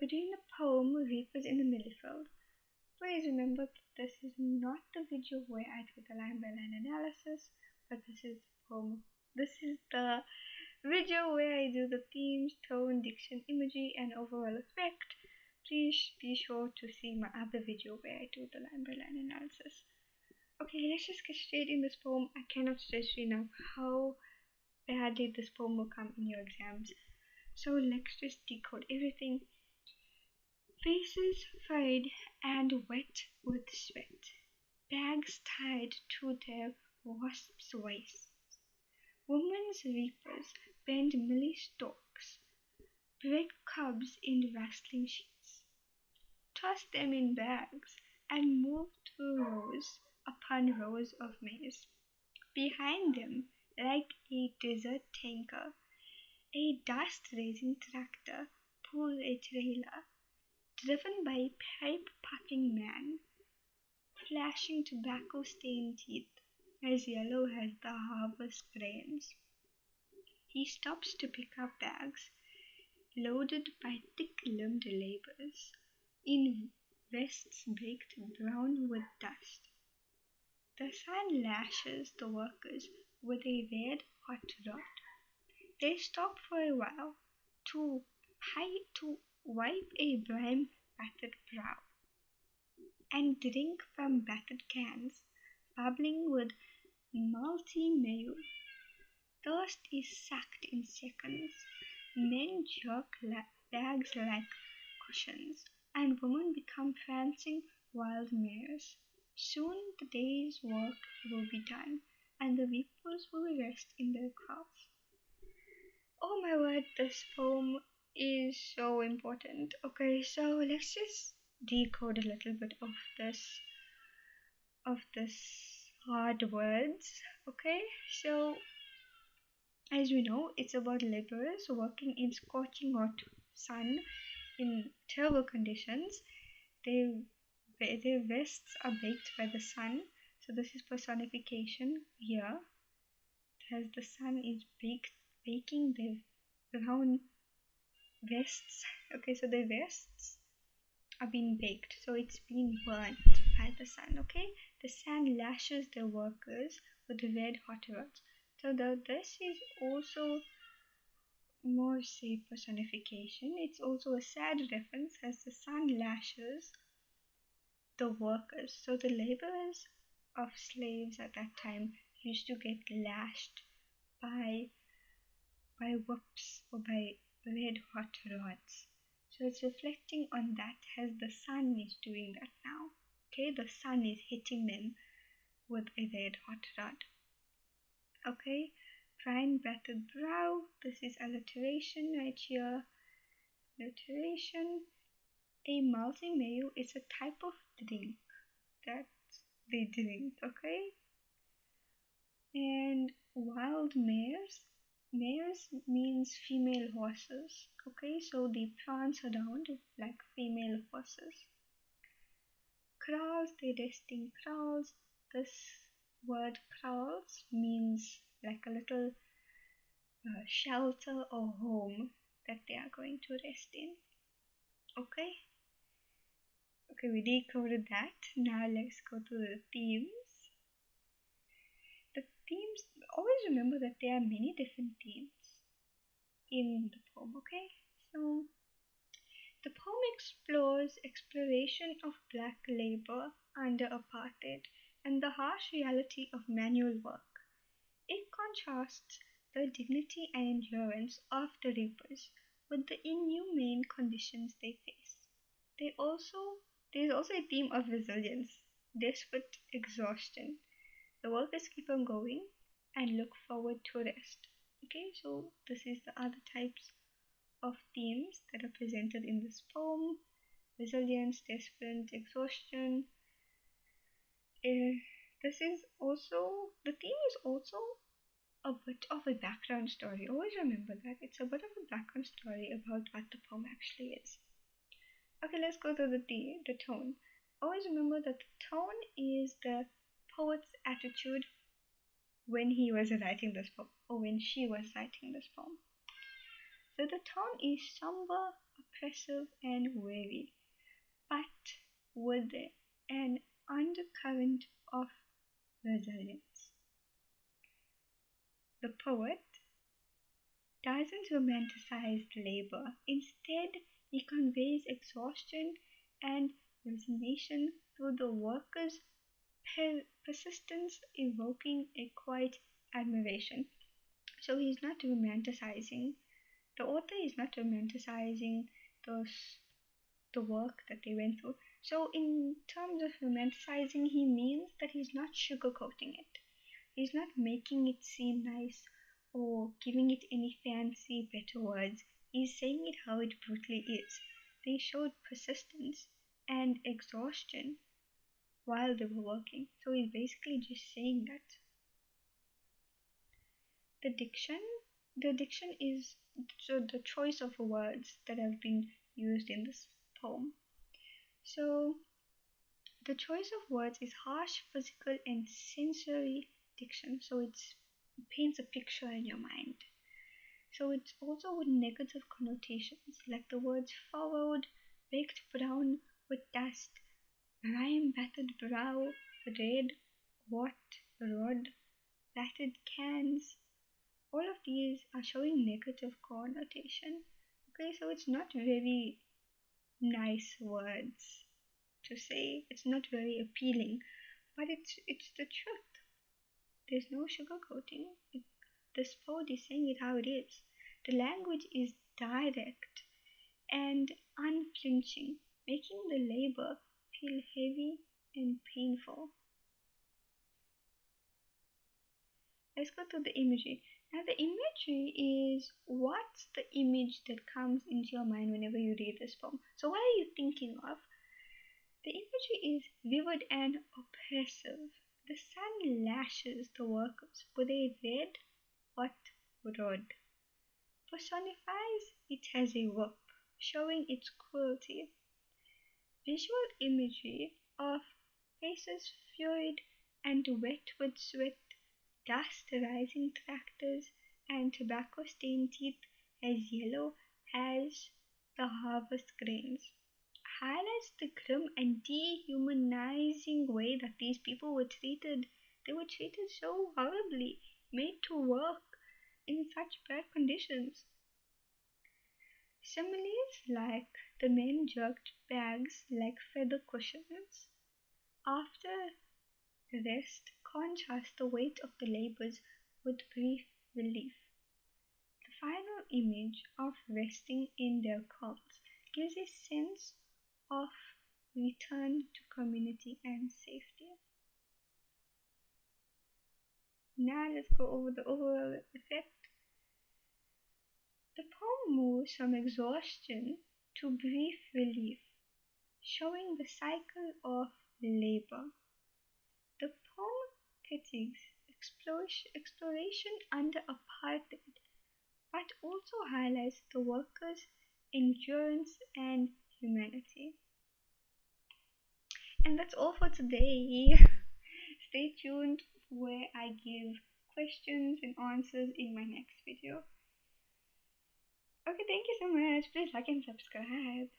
we're doing the poem Reapers in the Mielie Field. Please remember that this is not the video where I do the line by line analysis, but this is the poem. This is the video where I do the themes, tone, diction, imagery, and overall effect. Please be sure to see my other video where I do the line by line analysis. Okay, let's just get straight in this poem. I cannot stress enough how badly this poem will come in your exams. So let's just decode everything. Faces furrowed and wet with sweat, bags tied to their wasps' waists. Women's reapers bend millie stalks, break cobs in rustling sheets, toss them in bags, and move through rows upon rows of maize. Behind them, like a desert tanker, a dust-raising tractor pulls a trailer, driven by a pipe-puffing man, flashing tobacco-stained teeth as yellow as the harvest grains. He stops to pick up bags, loaded by thick-limbed laborers, in vests baked brown with dust. The sun lashes the workers with a red-hot rod. They stop for a while to wipe a brine-battered brow and drink from battered cans, bubbling with malty mayo. Thirst is sucked in seconds. Men jerk bags like cushions, and women become prancing wild mares. Soon the day's work will be done, and the reapers will rest in their crops. Oh my word, this poem is so important. Okay, so let's just decode a little bit of this hard words. Okay, so as we know, it's about laborers working in scorching hot sun in terrible conditions. Their vests are baked by the sun, so this is personification here, as the sun is baking their brown vests. Okay, so their vests are being baked, so it's being burnt by the sun. Okay, the sun lashes the workers with red hot rods. So this is also more say personification. It's also a sad reference as the sun lashes the workers. So the laborers of slaves at that time used to get lashed by whips or by red hot rods. So it's reflecting on that as the sun is doing that now. Okay, the sun is hitting them with a red hot rod. Okay, brine battered brow. This is alliteration right here. Alliteration. A malty mayo is a type of drink that they drink. Okay, and wild mares. Mares means female horses. Okay, so they prance around like female horses. Kraals, they rest in kraals. This word kraals means like a little shelter or home that they are going to rest in. Okay, we decoded that. Now let's go to the themes. The themes, always remember that there are many different themes in the poem. Okay, so the poem explores exploration of black labor under apartheid and the harsh reality of manual work. It contrasts the dignity and endurance of the reapers with the inhumane conditions they face. There is also a theme of resilience, desperate exhaustion. The workers keep on going and look forward to rest. Okay, so this is the other types of themes that are presented in this poem: resilience, desperate, exhaustion. The theme is also a bit of a background story. Always remember that it's a bit of a background story about what the poem actually is. Okay, let's go to the tone. Always remember that the tone is the poet's attitude when he was writing this poem, or when she was writing this poem. So the tone is somber, oppressive, and weary, but with an undercurrent of resilience. The poet doesn't romanticize labor. Instead, he conveys exhaustion and resignation through the worker's persistence, evoking a quiet admiration. So he's not romanticizing, the author is not romanticizing the work that they went through. So, in terms of romanticizing, he means that he's not sugarcoating it. He's not making it seem nice or giving it any fancy, better words. He's saying it how it brutally is. They showed persistence and exhaustion while they were working. So he's basically just saying that. The diction, the diction is so the choice of words that have been used in this poem. So the choice of words is harsh, physical, and sensory diction. So it paints a picture in your mind. So it's also with negative connotations, like the words furrowed, baked brown with dust, rime battered brow, red, what, rod, battered cans. All of these are showing negative connotation. Okay, so it's not very nice words to say. It's not very appealing, but it's the truth. There's no sugarcoating. This poet is saying it how it is. The language is direct and unflinching, making the labor feel heavy and painful. Let's go to the imagery. Now, the imagery is what's the image that comes into your mind whenever you read this poem? So, what are you thinking of? The imagery is vivid and oppressive. The sun lashes the workers with a red hot rod. Personifies it as a whip, showing its cruelty. Visual imagery of faces furrowed and wet with sweat, dust rising tractors, and tobacco-stained teeth as yellow as the harvest grains, highlights the grim and dehumanizing way that these people were treated. They were treated so horribly, made to work in such bad conditions. Similes like the men jerked bags like feather cushions. After rest, contrast the weight of the labors with brief relief. The final image of resting in their coats gives a sense of return to community and safety. Now let's go over the overall effect. The poem moves from exhaustion to brief relief, showing the cycle of labor. The poem critiques exploration under apartheid, but also highlights the workers' endurance and humanity. And that's all for today. Stay tuned where I give questions and answers in my next video. Okay, thank you so much. Please like and subscribe.